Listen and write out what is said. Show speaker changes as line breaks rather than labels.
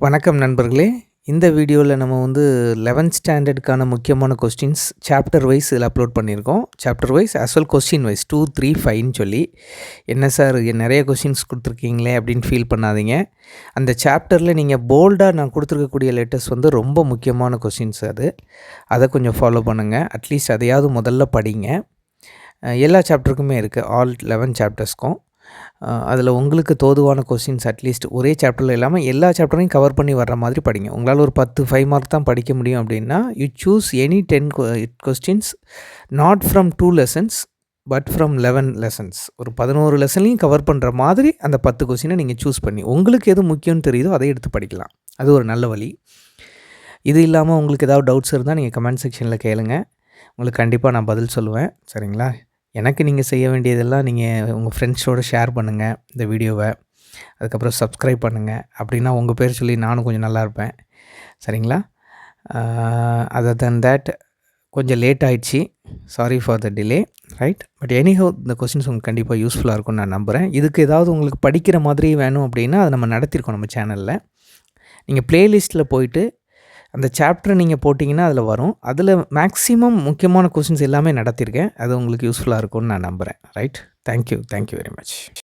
வணக்கம் நண்பர்களே. இந்த வீடியோவில் நம்ம 11th ஸ்டாண்டர்டுக்கான முக்கியமான கொஸ்டின்ஸ் சாப்டர் வைஸ் இதில் அப்லோட் பண்ணியிருக்கோம். Chapter wise as well question wise 2, 3, 5ன்னு சொல்லி. என்ன சார் நிறைய கொஸ்டின்ஸ் கொடுத்துருக்கீங்களே அப்படின்னு ஃபீல் பண்ணாதீங்க. அந்த சாப்டரில் நீங்கள் போல்டாக நான் கொடுத்துருக்கக்கூடிய லெட்டர்ஸ் ரொம்ப முக்கியமான கொஸ்டின்ஸ் அது. அதை கொஞ்சம் ஃபாலோ பண்ணுங்கள். அட்லீஸ்ட் அதையாவது முதல்ல படிங்க. எல்லா சாப்டருக்குமே இருக்குது, ஆல் 11 சாப்டர்ஸ்க்கும். அதில் உங்களுக்கு தோதுவான கொஸ்டின்ஸ் அட்லீஸ்ட் ஒரே சாப்டரில் இல்லாமல் எல்லா சாப்டரையும் கவர் பண்ணி வர்ற மாதிரி படிங்க. உங்களால் ஒரு 5 மார்க் தான் படிக்க முடியும் அப்படின்னா you choose any 10 questions not from 2 lessons but from 11 lessons. ஒரு 11 லெசன்லையும் கவர் பண்ணுற மாதிரி அந்த 10 கொஸ்டினை நீங்கள் சூஸ் பண்ணி உங்களுக்கு எது முக்கியம்னு தெரியுதோ அதை எடுத்து படிக்கலாம். அது ஒரு நல்ல வழி. இது இல்லாமல் உங்களுக்கு ஏதாவது டவுட்ஸ் இருந்தால் நீங்கள் கமெண்ட் செக்ஷனில் கேளுங்க. உங்களுக்கு கண்டிப்பாக நான் பதில் சொல்லுவேன். சரிங்களா? எனக்கு நீங்கள் செய்ய வேண்டியதெல்லாம் நீங்கள் உங்கள் ஃப்ரெண்ட்ஸோடு ஷேர் பண்ணுங்கள் இந்த வீடியோவை. அதுக்கப்புறம் சப்ஸ்கிரைப் பண்ணுங்கள். அப்படின்னா உங்கள் பேர் சொல்லி நானும் கொஞ்சம் நல்லா இருப்பேன். சரிங்களா? அதர் தென் தேட் கொஞ்சம் லேட் ஆகிடுச்சு, sorry for the delay. Right, but anyhow இந்த கொஸ்டின்ஸ் உங்களுக்கு கண்டிப்பாக யூஸ்ஃபுல்லாக இருக்கும்னு நான் நம்புகிறேன். இதுக்கு ஏதாவது உங்களுக்கு படிக்கிற மாதிரி வேணும் அப்படின்னா அதை நம்ம நடத்தியிருக்கோம் நம்ம சேனலில். நீங்கள் ப்ளேலிஸ்ட்டில் போயிட்டு அந்த சாப்டரை நீங்கள் போட்டிங்கன்னா அதில் வரும். அதில் மேக்ஸிமம் முக்கியமான கொஸ்டின்ஸ் எல்லாமே நடத்தியிருக்கேன். அது உங்களுக்கு யூஸ்ஃபுல்லாக இருக்கும்னு நான் நம்புகிறேன். Right, thank you very much.